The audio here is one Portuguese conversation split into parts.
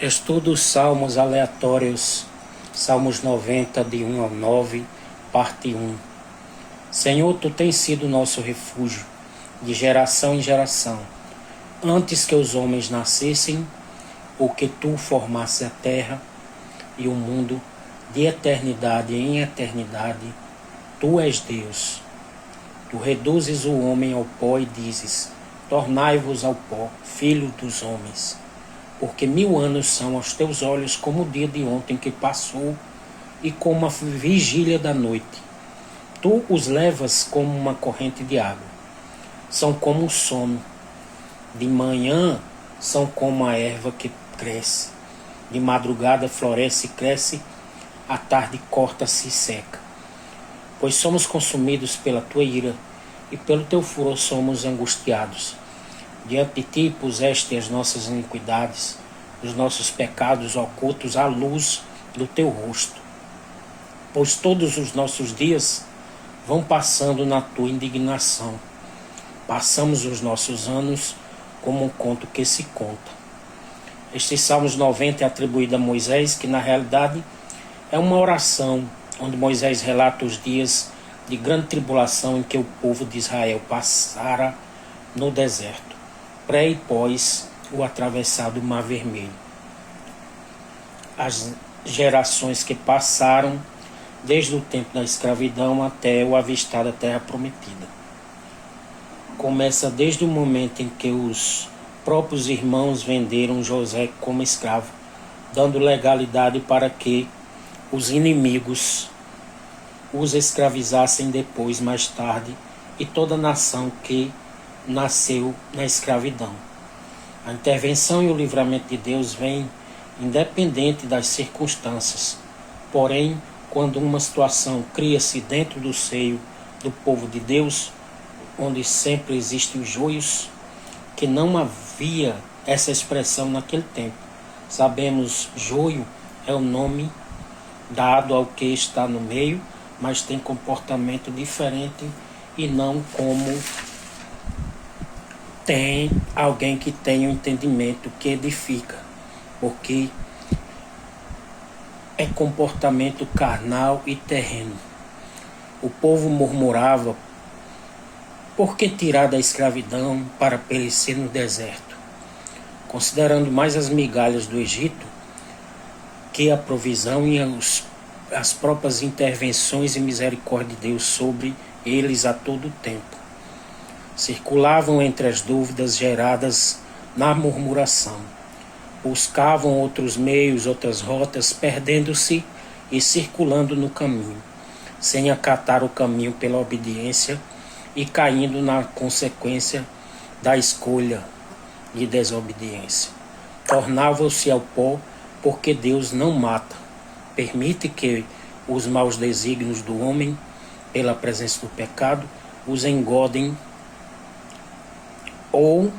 Estudo os Salmos aleatórios, Salmos 90, de 1 ao 9, parte 1. Senhor, Tu tens sido nosso refúgio, de geração em geração. Antes que os homens nascessem, ou que Tu formasse a terra e o mundo, de eternidade em eternidade, Tu és Deus. Tu reduzes o homem ao pó e dizes: tornai-vos ao pó, filho dos homens. Porque 1000 anos são aos teus olhos como o dia de ontem que passou e como a vigília da noite. Tu os levas como uma corrente de água. São como o sono. De manhã são como a erva que cresce. De madrugada floresce e cresce, à tarde corta-se e seca. Pois somos consumidos pela tua ira e pelo teu furor somos angustiados. Diante de ti puseste as nossas iniquidades, os nossos pecados ocultos à luz do teu rosto. Pois todos os nossos dias vão passando na tua indignação. Passamos os nossos anos como um conto que se conta. Este Salmos 90 é atribuído a Moisés, que na realidade é uma oração onde Moisés relata os dias de grande tribulação em que o povo de Israel passara no deserto, pré e pós o atravessar do Mar Vermelho. As gerações que passaram desde o tempo da escravidão até o avistar da Terra Prometida. Começa desde o momento em que os próprios irmãos venderam José como escravo, dando legalidade para que os inimigos os escravizassem depois, mais tarde, e toda a nação que nasceu na escravidão. A intervenção e o livramento de Deus vem independente das circunstâncias. Porém, quando uma situação cria-se dentro do seio do povo de Deus, onde sempre existem os joios, que não havia essa expressão naquele tempo. Sabemos, joio é o nome dado ao que está no meio, mas tem comportamento diferente e não como tem alguém que tem o entendimento que edifica, porque é comportamento carnal e terreno. O povo murmurava: por que tirar da escravidão para perecer no deserto? Considerando mais as migalhas do Egito que a provisão e as próprias intervenções e misericórdia de Deus sobre eles a todo tempo. Circulavam entre as dúvidas geradas na murmuração. Buscavam outros meios, outras rotas, perdendo-se e circulando no caminho, sem acatar o caminho pela obediência e caindo na consequência da escolha de desobediência. Tornavam-se ao pó, porque Deus não mata. Permite que os maus desígnios do homem, pela presença do pecado, os engodem, ou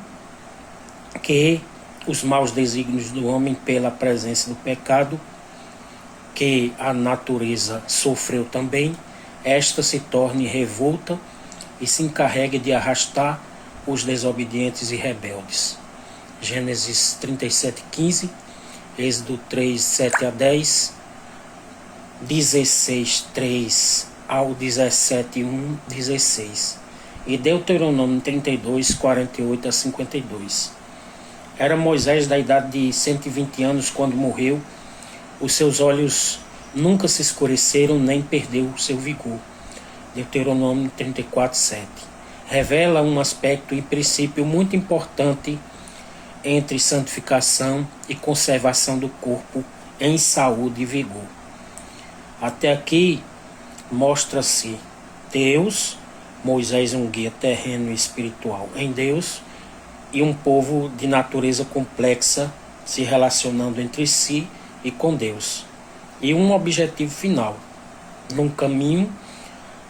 que os maus desígnios do homem, pela presença do pecado, que a natureza sofreu também, esta se torne revolta e se encarregue de arrastar os desobedientes e rebeldes. Gênesis 37:15, Êxodo 3, 7 a 10, 16, 3 ao 17, 1, 16. E Deuteronômio 32, 48 a 52. Era Moisés da idade de 120 anos quando morreu. Os seus olhos nunca se escureceram, nem perdeu o seu vigor. Deuteronômio 34, 7. Revela um aspecto e princípio muito importante entre santificação e conservação do corpo em saúde e vigor. Até aqui mostra-se Deus, Moisés um guia terreno e espiritual em Deus, e um povo de natureza complexa se relacionando entre si e com Deus. E um objetivo final, num caminho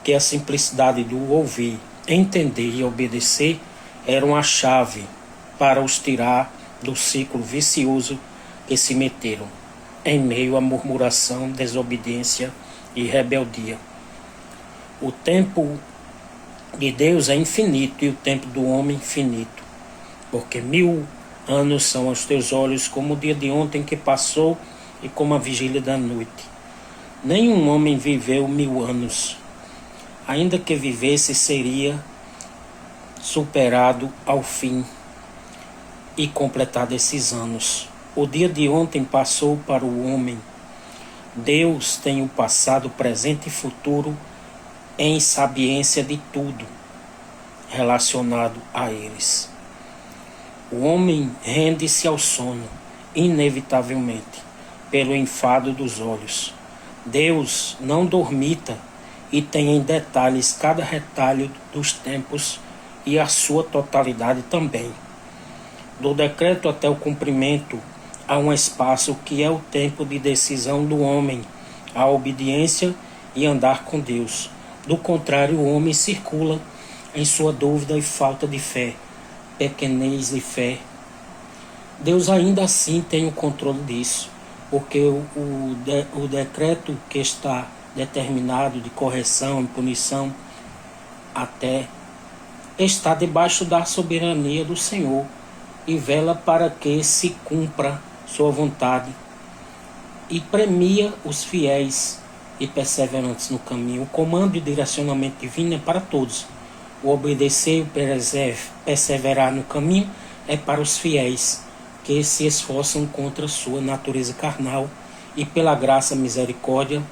que a simplicidade do ouvir, entender e obedecer eram a chave para os tirar do ciclo vicioso que se meteram, em meio à murmuração, desobediência e rebeldia. O tempo de Deus é infinito e o tempo do homem finito, porque 1000 Anos são aos teus olhos como o dia de ontem que passou e como a vigília da noite. Nenhum homem viveu 1000 anos. Ainda que vivesse, seria superado ao fim e completado esses anos. O dia de ontem passou para o homem. Deus tem o passado, presente e futuro em sabiência de tudo relacionado a eles. O homem rende-se ao sono, inevitavelmente, pelo enfado dos olhos. Deus não dormita e tem em detalhes cada retalho dos tempos e a sua totalidade também. Do decreto até o cumprimento, há um espaço que é o tempo de decisão do homem, a obediência e andar com Deus. Do contrário, o homem circula em sua dúvida e falta de fé, pequenez e fé. Deus ainda assim tem o controle disso, porque o decreto que está determinado de correção e punição até está debaixo da soberania do Senhor e vela para que se cumpra sua vontade e premia os fiéis e perseverantes no caminho. O comando e direcionamento divino é para todos. O obedecer e perseverar no caminho é para os fiéis que se esforçam contra sua natureza carnal e pela graça e misericórdia,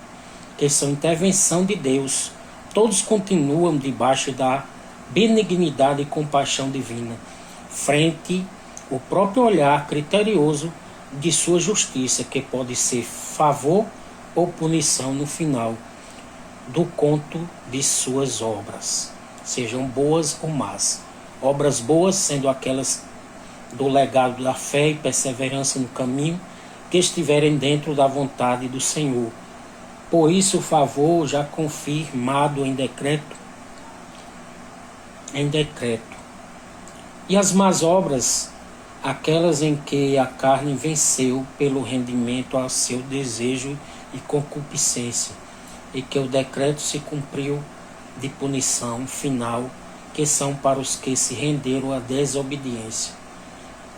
que são intervenção de Deus, todos continuam debaixo da benignidade e compaixão divina, frente ao próprio olhar criterioso de sua justiça, que pode ser favor ou punição no final do conto de suas obras, sejam boas ou más. Obras boas sendo aquelas do legado da fé e perseverança no caminho, que estiverem dentro da vontade do Senhor. Por isso o favor já confirmado em decreto. E as más obras, aquelas em que a carne venceu pelo rendimento ao seu desejo e concupiscência, e que o decreto se cumpriu de punição final, que são para os que se renderam à desobediência,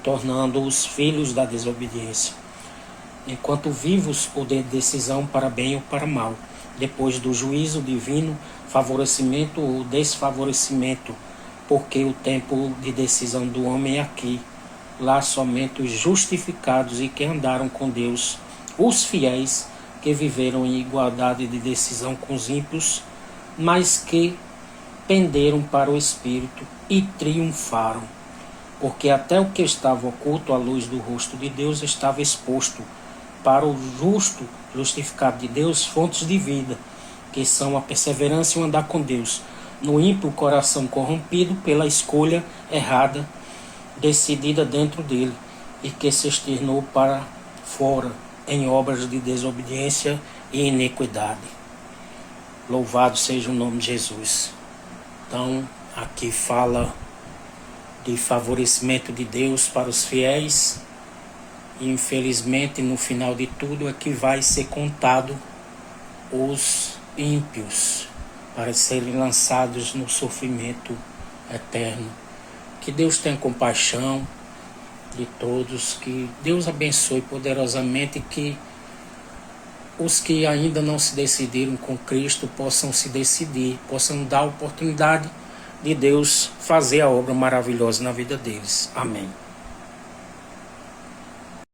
tornando-os filhos da desobediência. Enquanto vivos, poder de decisão para bem ou para mal, depois do juízo divino, favorecimento ou desfavorecimento, porque o tempo de decisão do homem é aqui. Lá somente os justificados e que andaram com Deus, os fiéis que viveram em igualdade de decisão com os ímpios, mas que penderam para o Espírito e triunfaram. Porque até o que estava oculto à luz do rosto de Deus estava exposto para o justo justificado de Deus, fontes de vida, que são a perseverança e o andar com Deus. No ímpio, o coração corrompido pela escolha errada, decidida dentro dele, e que se externou para fora em obras de desobediência e iniquidade. Louvado seja o nome de Jesus. Então, aqui fala de favorecimento de Deus para os fiéis, e infelizmente no final de tudo é que vai ser contado os ímpios para serem lançados no sofrimento eterno. Que Deus tenha compaixão de todos, que Deus abençoe poderosamente, que os que ainda não se decidiram com Cristo possam se decidir, possam dar a oportunidade de Deus fazer a obra maravilhosa na vida deles. Amém.